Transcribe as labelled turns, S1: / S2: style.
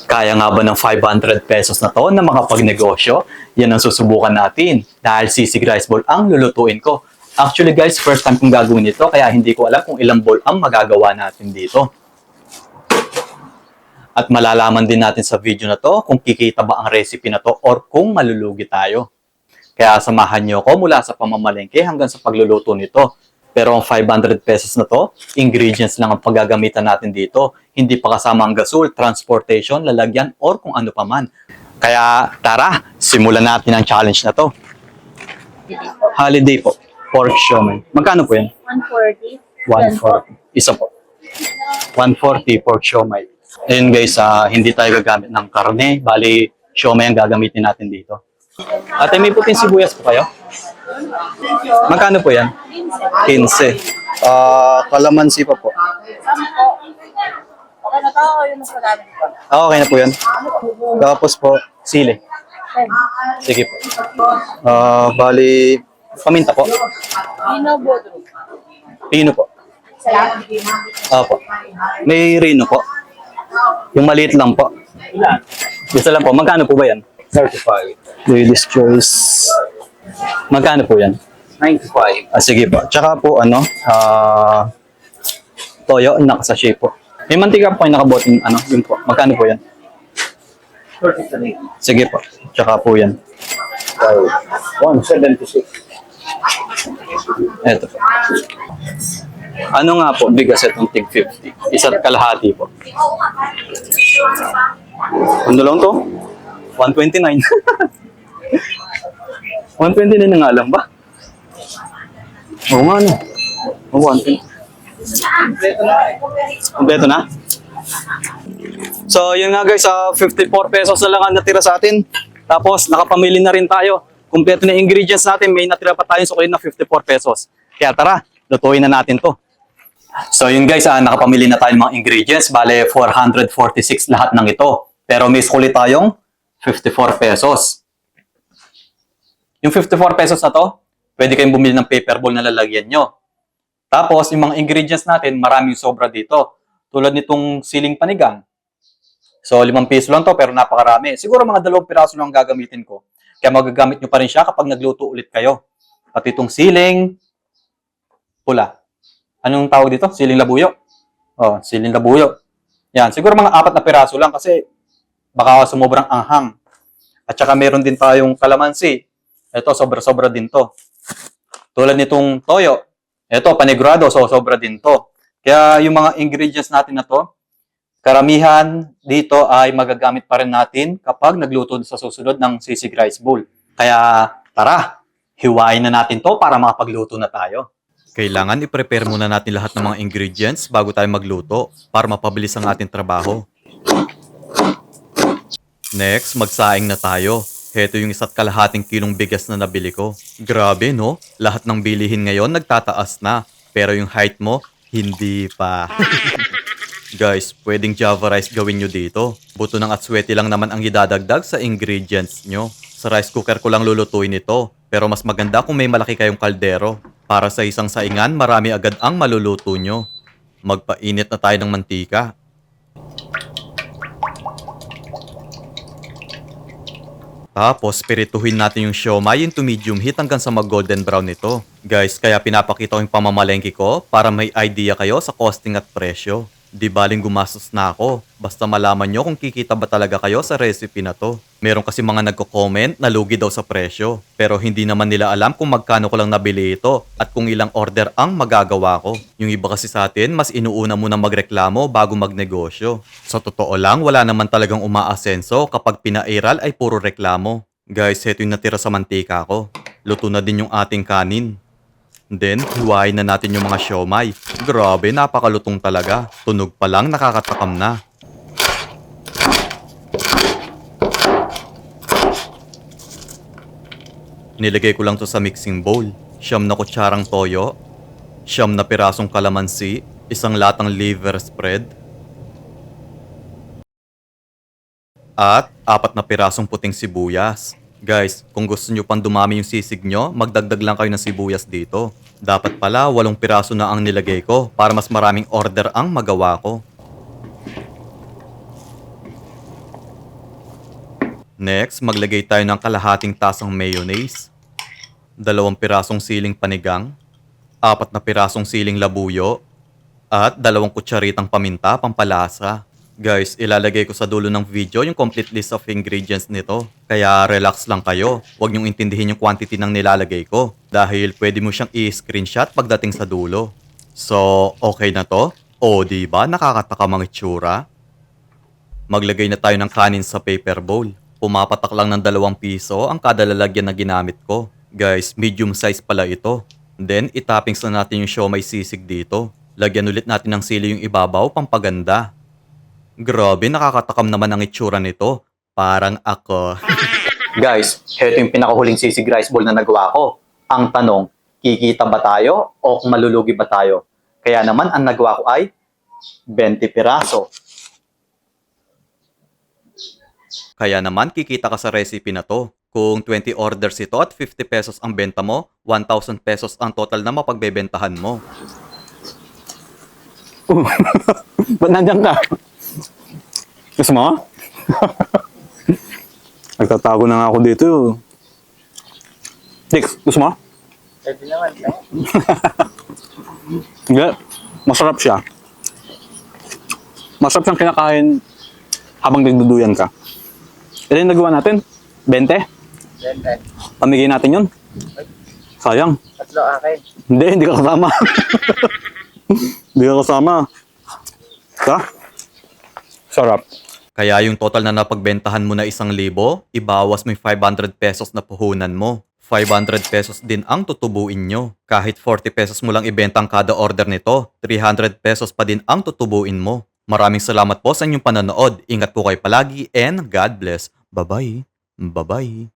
S1: Kaya nga ba ng 500 pesos na to na makapagnegosyo? Yan ang susubukan natin dahil sisig rice ball ang lulutuin ko. Actually guys, first time kong gagawin ito kaya hindi ko alam kung ilang ball ang magagawa natin dito. At malalaman din natin sa video na to kung kikita ba ang recipe na to or kung malulugi tayo. Kaya samahan niyo ako mula sa pamamalengke hanggang sa pagluluto nito. Pero ang 500 pesos na to, ingredients lang ang paggagamitan natin dito. Hindi pa kasama ang gasol, transportation, lalagyan, or kung ano pa man. Kaya tara, simulan natin ang challenge na to. Holiday po. Pork siomai. Magkano po yan?
S2: 140.
S1: 140. Isa po. 140 pork siomai. Ayun guys, hindi tayo gagamit ng karne. Bali, siomai ang gagamitin natin dito. Ate, may puting sibuyas po kayo? Magkano po yan? 15. Kalamansi pa po.
S2: Okay na to o yung mas madami ko?
S1: Okay na po yan. Tapos po, sili. Sige po. Bali, paminta po.
S2: Pino Bodro.
S1: Pino po.
S2: Salamat.
S1: Opo. May rino po. Yung maliit lang po. Isa lang po. Magkano po ba yan?
S3: 35.
S1: Lady's choice. Magkano po yan?
S3: 95.
S1: Sige po. Tsaka po, toyo, nakasashay po. May mantika po kayo nakaboting, yun po. Magkano po yan?
S3: 33.
S1: Sige po. Tsaka po yan.
S3: 176.
S1: Eto po. Ano nga po, bigas itong tig 50? Isa't kalahati po. Ano lang to? 129. 129 na nga lang ba? Oo nga no. 120. Kompleto na? So, yun nga guys, 54 pesos na lang ang natira sa atin. Tapos, nakapamili na rin tayo. Kompleto na ingredients natin. May natira pa tayong sukayin na 54 pesos. Kaya tara, lutuin na natin to. So, yun guys, nakapamili na tayo ng mga ingredients. Bale, 446 lahat ng ito. Pero may sukli tayong 54 pesos. Yung 54 pesos na to, pwede kayong bumili ng paper bowl na lalagyan nyo. Tapos, yung mga ingredients natin, maraming sobra dito. Tulad nitong siling panigang. So, 5 piso lang to, pero napakarami. Siguro mga 2 piraso lang gagamitin ko. Kaya magagamit nyo pa rin siya kapag nagluto ulit kayo. Pati itong siling pula. Anong tawag dito? Siling labuyo. Oh, siling labuyo. Yan, siguro mga 4 na piraso lang kasi baka sumobrang anghang. At saka meron din tayong kalamansi. Ito, sobra-sobra din to. Tulad nitong toyo. Ito, panigurado, so sobra din to. Kaya yung mga ingredients natin na to, karamihan dito ay magagamit pa rin natin kapag nagluto sa susunod ng sisig rice bowl. Kaya tara, hiwain na natin to para makapagluto na tayo. Kailangan i-prepare muna natin lahat ng mga ingredients bago tayo magluto para mapabilis ang ating trabaho. Next, magsaing na tayo. Heto yung 1 kalahating kilong bigas na nabili ko. Grabe no? Lahat ng bilihin ngayon nagtataas na. Pero yung height mo, hindi pa. Guys, pwedeng Java rice gawin nyo dito. Buto ng atswete lang naman ang idadagdag sa ingredients nyo. Sa rice cooker ko lang lulutuin ito. Pero mas maganda kung may malaki kayong kaldero. Para sa isang saingan, marami agad ang maluluto nyo. Magpainit na tayo ng mantika. Tapos, pirituhin natin yung siomai into medium heat hanggang sa mag-golden brown nito. Guys, kaya pinapakita ko yung pamamalengke ko para may idea kayo sa costing at presyo. Di baling gumastos na ako. Basta malaman nyo kung kikita ba talaga kayo sa recipe na to. Meron kasi mga nagko-comment na lugi daw sa presyo. Pero hindi naman nila alam kung magkano ko lang nabili ito at kung ilang order ang magagawa ko. Yung iba kasi sa atin, mas inuuna muna magreklamo bago magnegosyo. Sa totoo lang, wala naman talagang umaasenso kapag pinairal ay puro reklamo. Guys, ito yung natira sa mantika ko. Luto na din yung ating kanin. Then, hiwain na natin yung mga siomai. Grabe, napakalutong talaga. Tunog pa lang, nakakatakam na. Nilagay ko lang to sa mixing bowl. 9 na kutsarang toyo, 9 na pirasong kalamansi, 1 latang liver spread, at 4 na pirasong puting sibuyas. Guys, kung gusto nyo pang dumami yung sisig nyo, magdagdag lang kayo ng sibuyas dito. Dapat pala 8 piraso na ang nilagay ko para mas maraming order ang magawa ko.
S4: Next, maglagay tayo ng kalahating tasang mayonnaise, 2 pirasong siling panigang, 4 na pirasong siling labuyo, at 2 kutsaritang paminta pampalasa. Guys, ilalagay ko sa dulo ng video yung complete list of ingredients nito. Kaya relax lang kayo. Huwag niyong intindihin yung quantity ng nilalagay ko. Dahil pwede mo siyang i-screenshot pagdating sa dulo. So, okay na to? O, diba? Nakakatakam ang itsura? Maglagay na tayo ng kanin sa paper bowl. Pumapatak lang ng 2 piso ang kada lalagyan na ginamit ko. Guys, medium size pala ito. Then, itoppings na natin yung siomay sisig dito. Lagyan ulit natin ng sili yung ibabaw, pampaganda. Grabe, nakakatakam naman ang itsura nito. Parang ako.
S1: Guys, heto yung pinakahuling sisig rice bowl na nagawa ko. Ang tanong, kikita ba tayo o malulugi ba tayo? Kaya naman, ang nagawa ko ay 20 piraso.
S4: Kaya naman, kikita ka sa recipe na to. Kung 20 orders ito at 50 pesos ang benta mo, 1,000 pesos ang total na mapagbebentahan mo.
S1: Ba't nandiyan ka? Gusto mo? Nagtatago na nga ako dito. Dix, gusto mo?
S2: Pwede naman.
S1: Hindi. Masarap siya. Masarap siyang kinakain habang nagduduyan ka. Ito yung nagawa natin. 20.
S2: Ganda.
S1: Pamigay natin yun. Sayang.
S2: Tatlo akin.
S1: Hindi ka kasama. Hindi ka kasama. Ha? Sarap.
S4: Kaya yung total na napagbentahan mo na 1,000, ibawas mo yung 500 pesos na puhunan mo. 500 pesos din ang tutubuin nyo. Kahit 40 pesos mo lang ibenta ang kada order nito, 300 pesos pa din ang tutubuin mo. Maraming salamat po sa inyong panonood. Ingat po kayo palagi and God bless. Bye-bye. Bye-bye.